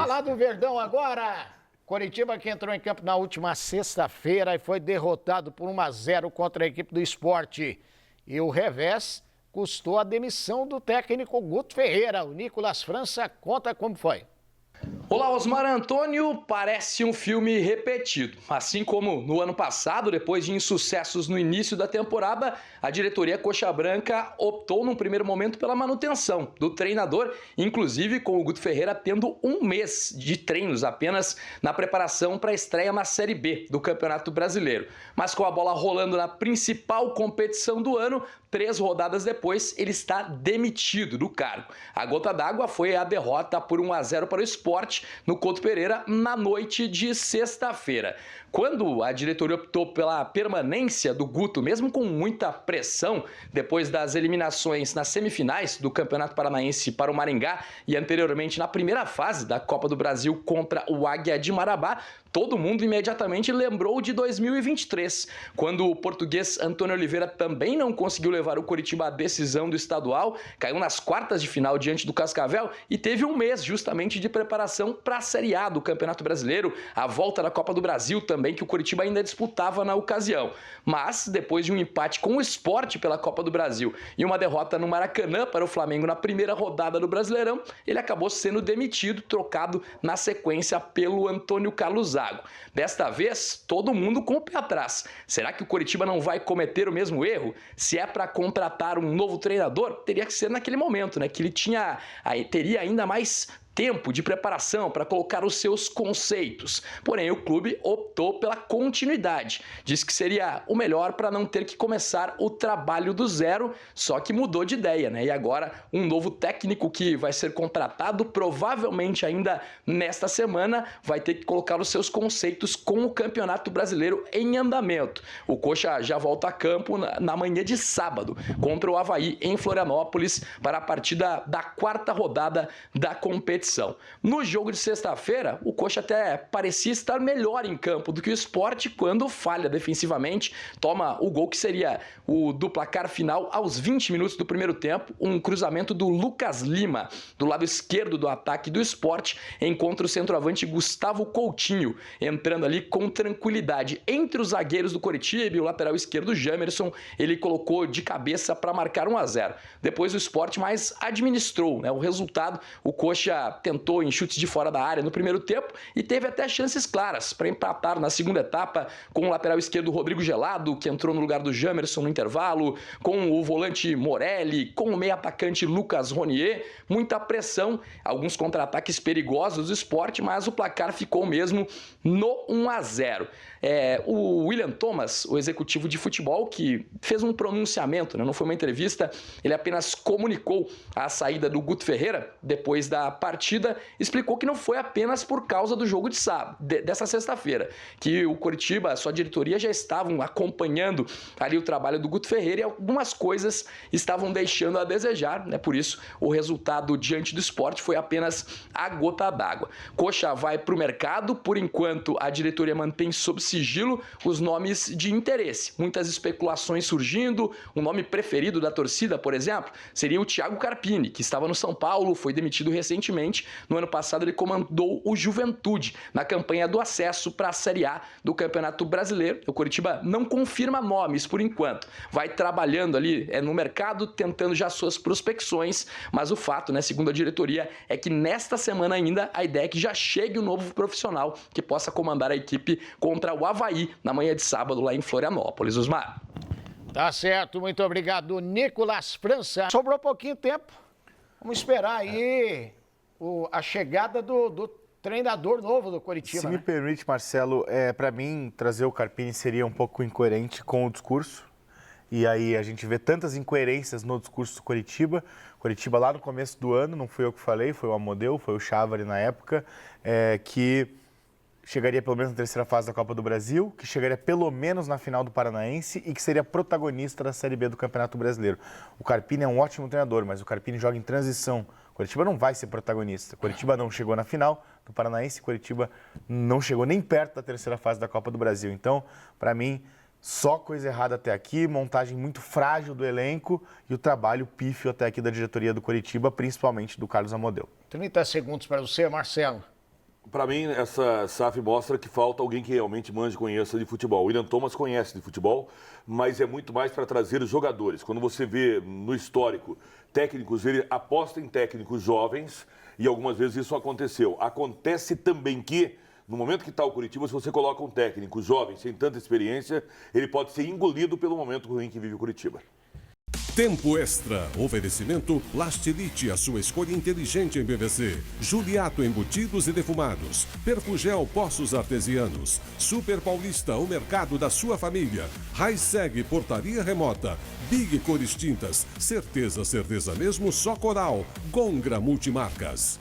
Falar do Verdão agora. Coritiba que entrou em campo na última sexta-feira e foi derrotado por 1-0 contra a equipe do Sport. E o revés custou a demissão do técnico Guto Ferreira. O Nicolas França conta como foi. Olá, Osmar Antônio, parece um filme repetido. Assim como no ano passado, depois de insucessos no início da temporada, a diretoria Coxa Branca optou num primeiro momento pela manutenção do treinador, inclusive com o Guto Ferreira tendo um mês de treinos apenas na preparação para a estreia na Série B do Campeonato Brasileiro. Mas com a bola rolando na principal competição do ano, 3 rodadas depois, ele está demitido do cargo. A gota d'água foi a derrota por 1-0 para o Sport no Couto Pereira na noite de sexta-feira. Quando a diretoria optou pela permanência do Guto, mesmo com muita pressão, depois das eliminações nas semifinais do Campeonato Paranaense para o Maringá e anteriormente na primeira fase da Copa do Brasil contra o Águia de Marabá, todo mundo imediatamente lembrou de 2023, quando o português Antônio Oliveira também não conseguiu levar o Coritiba à decisão do estadual, caiu nas quartas de final diante do Cascavel e teve um mês justamente de preparação para a Série A do Campeonato Brasileiro, a volta da Copa do Brasil também, que o Coritiba ainda disputava na ocasião. Mas, depois de um empate com o Sport pela Copa do Brasil e uma derrota no Maracanã para o Flamengo na primeira rodada do Brasileirão, ele acabou sendo demitido, trocado na sequência pelo Antônio Carlos Zago. Desta vez, todo mundo com o pé atrás. Será que o Coritiba não vai cometer o mesmo erro? Se é para contratar um novo treinador, teria que ser naquele momento, né? Que ele teria ainda mais tempo de preparação para colocar os seus conceitos. Porém, o clube optou pela continuidade. Diz que seria o melhor para não ter que começar o trabalho do zero, só que mudou de ideia, né? E agora um novo técnico que vai ser contratado, provavelmente ainda nesta semana, vai ter que colocar os seus conceitos com o Campeonato Brasileiro em andamento. O Coxa já volta a campo na manhã de sábado contra o Avaí em Florianópolis para a partida da 4ª rodada da competição. No jogo de sexta-feira, o Coxa até parecia estar melhor em campo do que o Sport quando falha defensivamente, toma o gol que seria o do placar final aos 20 minutos do primeiro tempo, um cruzamento do Lucas Lima, do lado esquerdo do ataque do Sport, encontra o centroavante Gustavo Coutinho, entrando ali com tranquilidade entre os zagueiros do Coritiba e o lateral esquerdo Jamerson, ele colocou de cabeça para marcar 1-0. Depois o Sport mais administrou, né, o resultado. O Coxa tentou em chutes de fora da área no primeiro tempo e teve até chances claras para empatar na segunda etapa, com o lateral esquerdo Rodrigo Gelado, que entrou no lugar do Jamerson no intervalo, com o volante Morelli, com o meio atacante Lucas Ronier, muita pressão, alguns contra-ataques perigosos do Sport, mas o placar ficou mesmo no 1-0. O William Thomas, o executivo de futebol, que fez um pronunciamento, né? Não foi uma entrevista, ele apenas comunicou a saída do Guto Ferreira depois da partida, explicou que não foi apenas por causa do jogo de sábado, dessa sexta-feira, que o Coritiba, a sua diretoria já estavam acompanhando ali o trabalho do Guto Ferreira e algumas coisas estavam deixando a desejar, né? Por isso o resultado diante do Sport foi apenas a gota d'água. Coxa vai para o mercado, por enquanto a diretoria mantém sob sigilo os nomes de interesse. Muitas especulações surgindo, o nome preferido da torcida, por exemplo, seria o Thiago Carpini, que estava no São Paulo, foi demitido recentemente. No ano passado ele comandou o Juventude na campanha do acesso para a Série A do Campeonato Brasileiro. O Coritiba não confirma nomes por enquanto. Vai trabalhando ali no mercado, tentando já suas prospecções, mas o fato, né, segundo a diretoria, é que nesta semana ainda a ideia é que já chegue um novo profissional que possa comandar a equipe contra o Avaí na manhã de sábado lá em Florianópolis. Osmar. Tá certo, muito obrigado, Nicolas França. Sobrou pouquinho tempo. Vamos esperar aí a chegada do treinador novo do Coritiba. Se me permite, Marcelo, para mim, trazer o Carpini seria um pouco incoerente com o discurso. E aí a gente vê tantas incoerências no discurso do Coritiba. Coritiba lá no começo do ano, não fui eu que falei, foi o Amodeu, foi o Chávari na época, que chegaria pelo menos na 3ª fase da Copa do Brasil, que chegaria pelo menos na final do Paranaense e que seria protagonista da Série B do Campeonato Brasileiro. O Carpini é um ótimo treinador, mas o Carpini joga em transição. O Coritiba não vai ser protagonista. O Coritiba não chegou na final do Paranaense, o Coritiba não chegou nem perto da 3ª fase da Copa do Brasil. Então, para mim, só coisa errada até aqui, montagem muito frágil do elenco e o trabalho pífio até aqui da diretoria do Coritiba, principalmente do Carlos Amodeu. 30 segundos para você, Marcelo. Para mim, essa SAF mostra que falta alguém que realmente manje e conheça de futebol. O William Thomas conhece de futebol, mas é muito mais para trazer os jogadores. Quando você vê no histórico técnicos, ele aposta em técnicos jovens e algumas vezes isso aconteceu. Acontece também que, no momento que está o Curitiba, se você coloca um técnico jovem, sem tanta experiência, ele pode ser engolido pelo momento ruim que vive o Curitiba. Tempo Extra. Oferecimento Plastilite, a sua escolha inteligente em PVC. Juliato Embutidos e Defumados. Perfugel Poços Artesianos. Super Paulista, o mercado da sua família. Raiseg Portaria Remota. Big Cores Tintas. Certeza mesmo, só Coral. Gongra Multimarcas.